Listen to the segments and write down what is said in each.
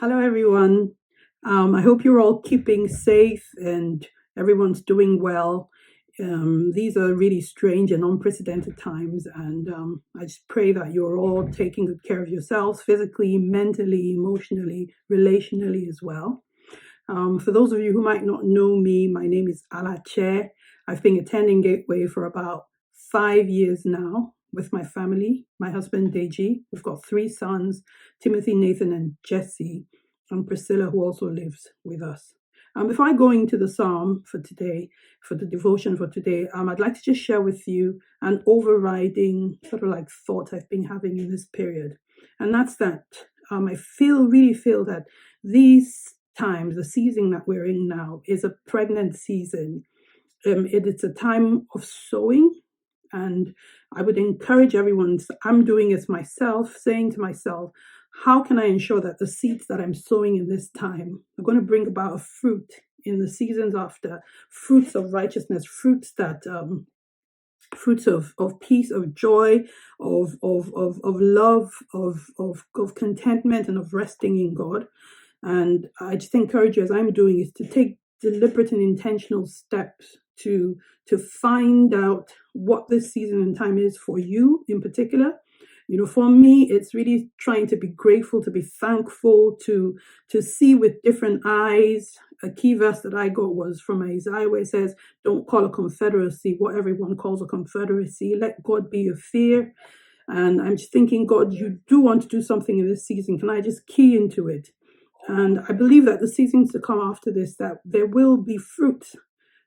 Hello, everyone. I hope you're all keeping safe and everyone's doing well. These are really strange and unprecedented times, and I just pray that you're all taking good care of yourselves physically, mentally, emotionally, relationally as well. For those of you who might not know me, my name is Alache. I've been attending Gateway for about 5 years now with my family, my husband Deji. We've got three sons, Timothy, Nathan, and Jesse, and Priscilla, who also lives with us. Before I go into the psalm for today, for the devotion for today, I'd like to just share with you an overriding sort of like thought I've been having in this period. And that's that I really feel that these times, the season that we're in now, is a pregnant season. It's a time of sowing, and I would encourage everyone, I'm doing this myself, saying to myself, how can I ensure that the seeds that I'm sowing in this time are going to bring about a fruit in the seasons after, fruits of righteousness, fruits of peace, of joy, of love, of contentment, and of resting in God. And I just encourage you, as I'm doing, is to take deliberate and intentional steps to find out what this season and time is for you in particular. For me, it's really trying to be grateful, to be thankful, to see with different eyes. A key verse that I got was from Isaiah, where it says, "Don't call a confederacy what everyone calls a confederacy. Let God be your fear." And I'm just thinking, God, you do want to do something in this season. Can I just key into it? And I believe that the seasons to come after this, that there will be fruit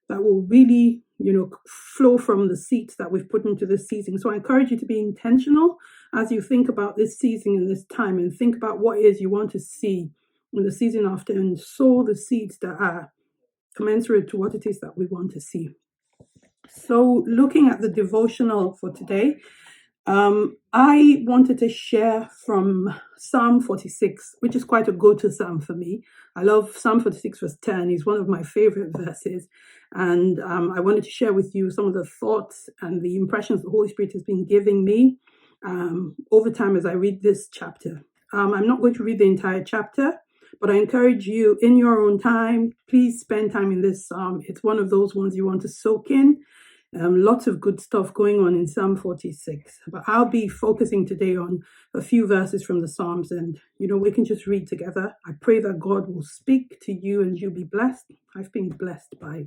that will really, flow from the seeds that we've put into this season. So I encourage you to be intentional as you think about this season and this time, and think about what it is you want to see in the season after, and sow the seeds that are commensurate to what it is that we want to see. So looking at the devotional for today, I wanted to share from Psalm 46, which is quite a go-to psalm for me. I love Psalm 46 verse 10. It's one of my favorite verses. And I wanted to share with you some of the thoughts and the impressions the Holy Spirit has been giving me over time as I read this chapter. I'm not going to read the entire chapter, but I encourage you in your own time, please spend time in this psalm. It's one of those ones you want to soak in. Lots of good stuff going on in Psalm 46. But I'll be focusing today on a few verses from the Psalms, and we can just read together. I pray that God will speak to you and you'll be blessed. I've been blessed by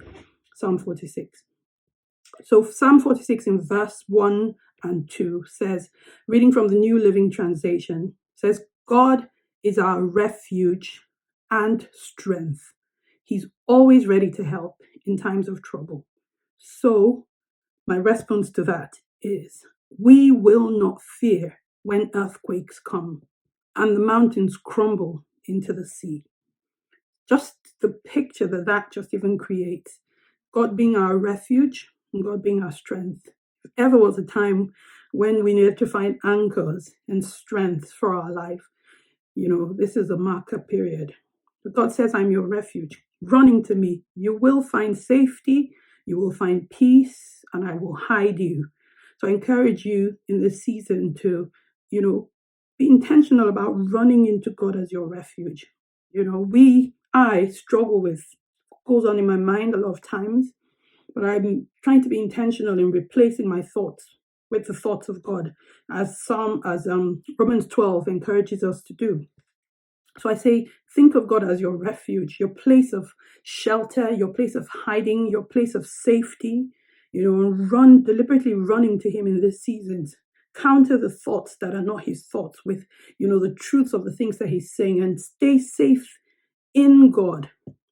Psalm 46. So Psalm 46 in verse 1 and 2 says, reading from the New Living Translation, says, God is our refuge and strength. He's always ready to help in times of trouble. So my response to that is, we will not fear when earthquakes come and the mountains crumble into the sea. Just the picture that just even creates. God being our refuge and God being our strength. If ever was a time when we needed to find anchors and strength for our life, this is a marker period. But God says, I'm your refuge. Running to me, you will find safety, you will find peace, and I will hide you. So I encourage you in this season to, be intentional about running into God as your refuge. I struggle with what goes on in my mind a lot of times, but I'm trying to be intentional in replacing my thoughts with the thoughts of God, as Romans 12 encourages us to do. So I say, think of God as your refuge, your place of shelter, your place of hiding, your place of safety, and deliberately running to Him in these seasons. Counter the thoughts that are not His thoughts with, the truths of the things that He's saying, and stay safe in God.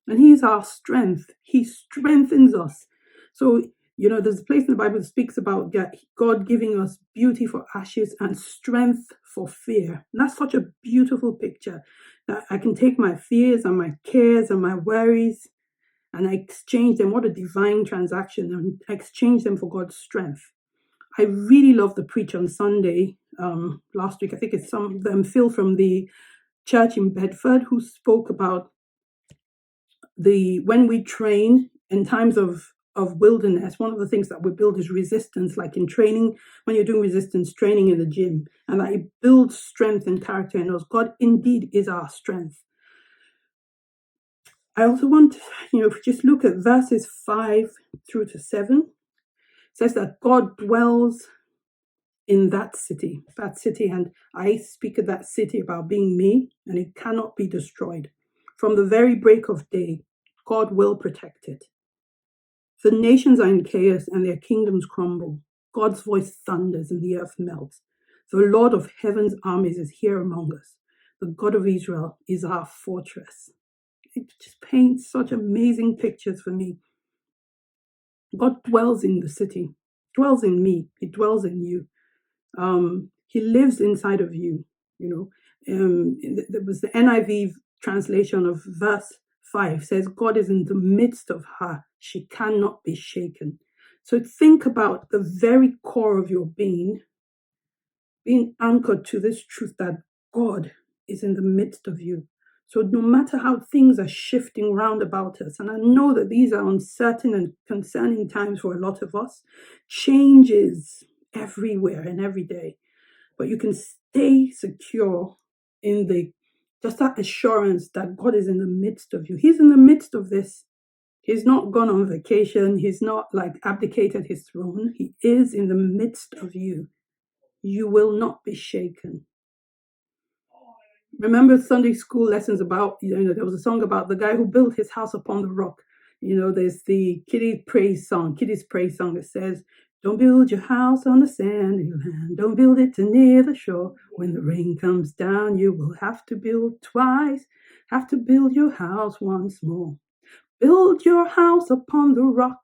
And He is our strength. He strengthens us. So, there's a place in the Bible that speaks about God giving us beauty for ashes and strength for fear. And that's such a beautiful picture, that I can take my fears and my cares and my worries and I exchange them. What a divine transaction. And I exchange them for God's strength. I really love the preach on Sunday last week. I think it's Phil from the church in Bedford, who spoke about when we train in times of wilderness, one of the things that we build is resistance, like in training, when you're doing resistance training in the gym, and that it builds strength and character in us. God indeed is our strength. I also want, if we just look at verses 5 through to 7, it says that God dwells in that city, and I speak of that city about being me, and it cannot be destroyed. From the very break of day, God will protect it. The nations are in chaos and their kingdoms crumble. God's voice thunders and the earth melts. The Lord of heaven's armies is here among us. The God of Israel is our fortress. It just paints such amazing pictures for me. God dwells in the city, dwells in me, He dwells in you. He lives inside of you. There was the NIV translation of verse 5 says, God is in the midst of her. She cannot be shaken. So think about the very core of your being anchored to this truth that God is in the midst of you. So no matter how things are shifting round about us, and I know that these are uncertain and concerning times for a lot of us, changes everywhere and every day. But you can stay secure in just that assurance that God is in the midst of you. He's in the midst of this. He's not gone on vacation. He's not like abdicated his throne. He is in the midst of you. You will not be shaken. Remember Sunday school lessons about, there was a song about the guy who built his house upon the rock. There's the kiddies praise song that says, don't build your house on the sandy land. Don't build it too near the shore. When the rain comes down, you will have to build twice. Have to build your house once more. Build your house upon the rock.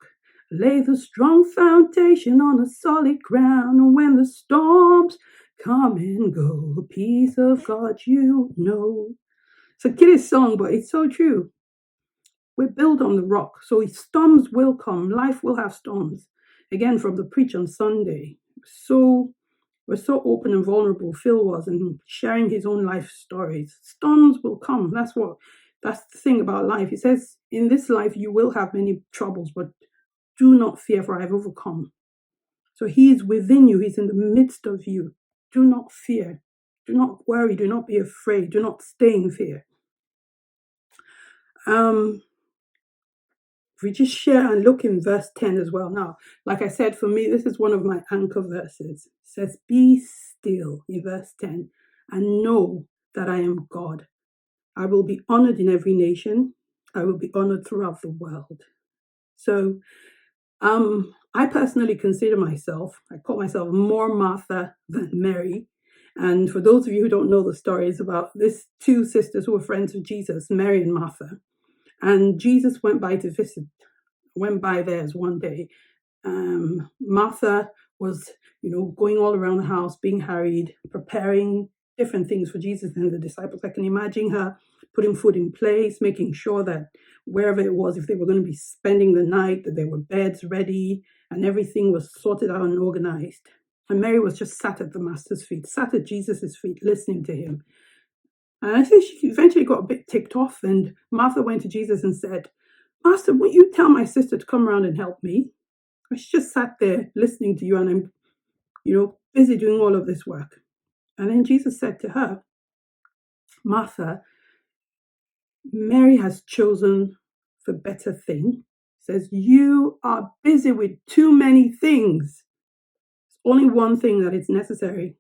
Lay the strong foundation on a solid ground. And when the storms come and go, peace of God you know. It's a kiddies song, but it's so true. We're built on the rock, so storms will come. Life will have storms. Again, from the preach on Sunday. We're so open and vulnerable, Phil was, and sharing his own life stories. Storms will come. That's the thing about life. He says, in this life you will have many troubles, but do not fear, for I have overcome. So he is within you. He's in the midst of you. Do not fear. Do not worry. Do not be afraid. Do not stay in fear. If we just share and look in verse 10 as well. Now, like I said, for me, this is one of my anchor verses. It says, be still, in verse 10, and know that I am God. I will be honored in every nation. I will be honored throughout the world. So I personally consider myself, I call myself more Martha than Mary. And for those of you who don't know the stories about these two sisters who were friends of Jesus, Mary and Martha, and Jesus went by theirs one day. Martha was, going all around the house, being hurried, preparing different things for Jesus and the disciples. I can imagine her putting food in place, making sure that wherever it was, if they were going to be spending the night, that there were beds ready and everything was sorted out and organized. And Mary was just sat at the master's feet, sat at Jesus's feet, listening to him. And I think she eventually got a bit ticked off, and Martha went to Jesus and said, Master, will you tell my sister to come around and help me? She just sat there listening to you, and I'm, busy doing all of this work. And then Jesus said to her, Martha, Mary has chosen the better thing. He says, you are busy with too many things. It's only one thing that is necessary.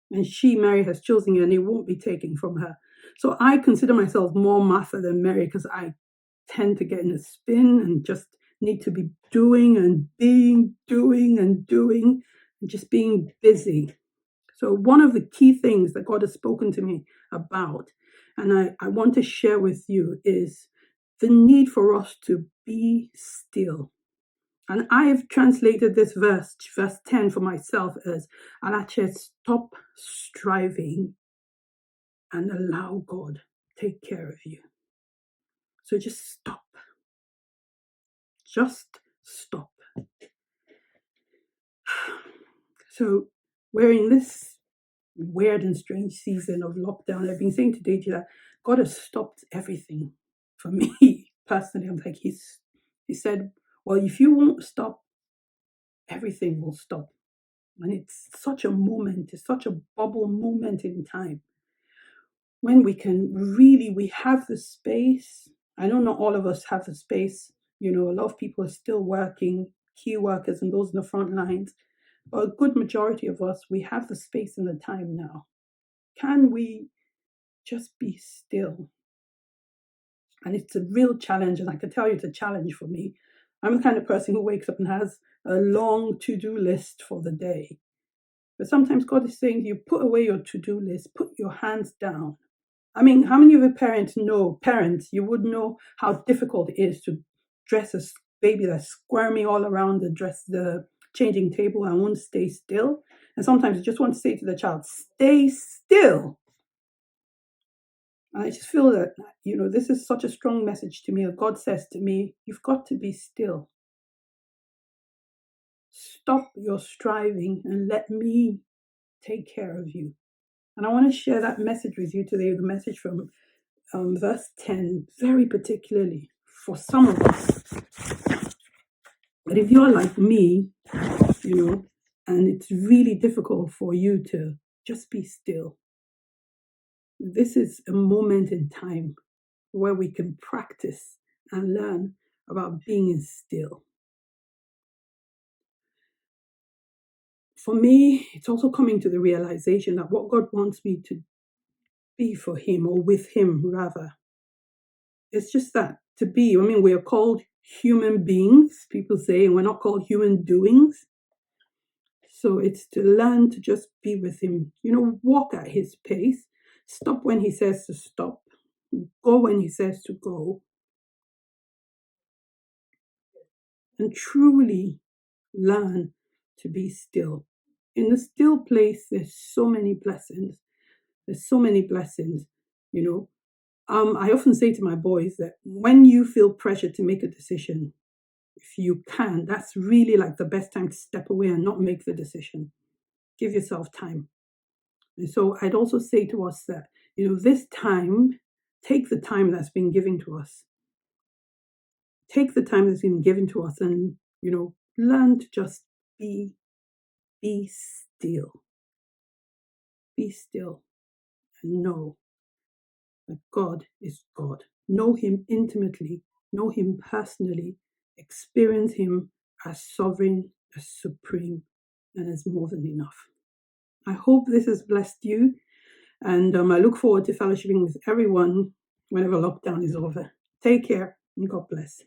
And Mary, has chosen it, and it won't be taken from her. So I consider myself more Martha than Mary, because I tend to get in a spin and just need to be doing and doing and just being busy. So one of the key things that God has spoken to me about, and I want to share with you, is the need for us to be still. And I have translated this verse 10 for myself as, Alache, stop striving and allow God take care of you. So just stop. Just stop. So we're in this weird and strange season of lockdown. I've been saying to Deji that God has stopped everything for me personally. I'm like, he said, well, if you won't stop, everything will stop. And it's such a moment, it's such a bubble moment in time when we have the space I know not all of us have the space. A lot of people are still working, key workers and those in the front lines. But a good majority of us, we have the space and the time now. Can we just be still? And it's a real challenge. And I can tell you it's a challenge for me. I'm the kind of person who wakes up and has a long to-do list for the day. But sometimes God is saying to you, put away your to-do list, put your hands down. I mean, how many of you parents, you would know how difficult it is to dress a baby that's squirming all around the changing table and won't stay still. And sometimes you just want to say to the child, stay still. And I just feel that, this is such a strong message to me. God says to me, you've got to be still. Stop your striving and let me take care of you. And I want to share that message with you today, the message from verse 10, very particularly for some of us. But if you're like me, and it's really difficult for you to just be still, this is a moment in time where we can practice and learn about being still. For me, it's also coming to the realization that what God wants me to be for Him, or with Him rather, it's just that to be. I mean, we are called human beings, people say, and we're not called human doings. So it's to learn to just be with Him, walk at His pace, stop when He says to stop, go when He says to go, and truly learn to be still. In the still place, there's so many blessings. There's so many blessings, I often say to my boys that when you feel pressure to make a decision, if you can, that's really like the best time to step away and not make the decision. Give yourself time. And so I'd also say to us that, this time, take the time that's been given to us. Take the time that's been given to us and, learn to just be still. Be still and know that God is God. Know Him intimately, know Him personally, experience Him as sovereign, as supreme, and as more than enough. I hope this has blessed you, and I look forward to fellowshipping with everyone whenever lockdown is over. Take care and God bless.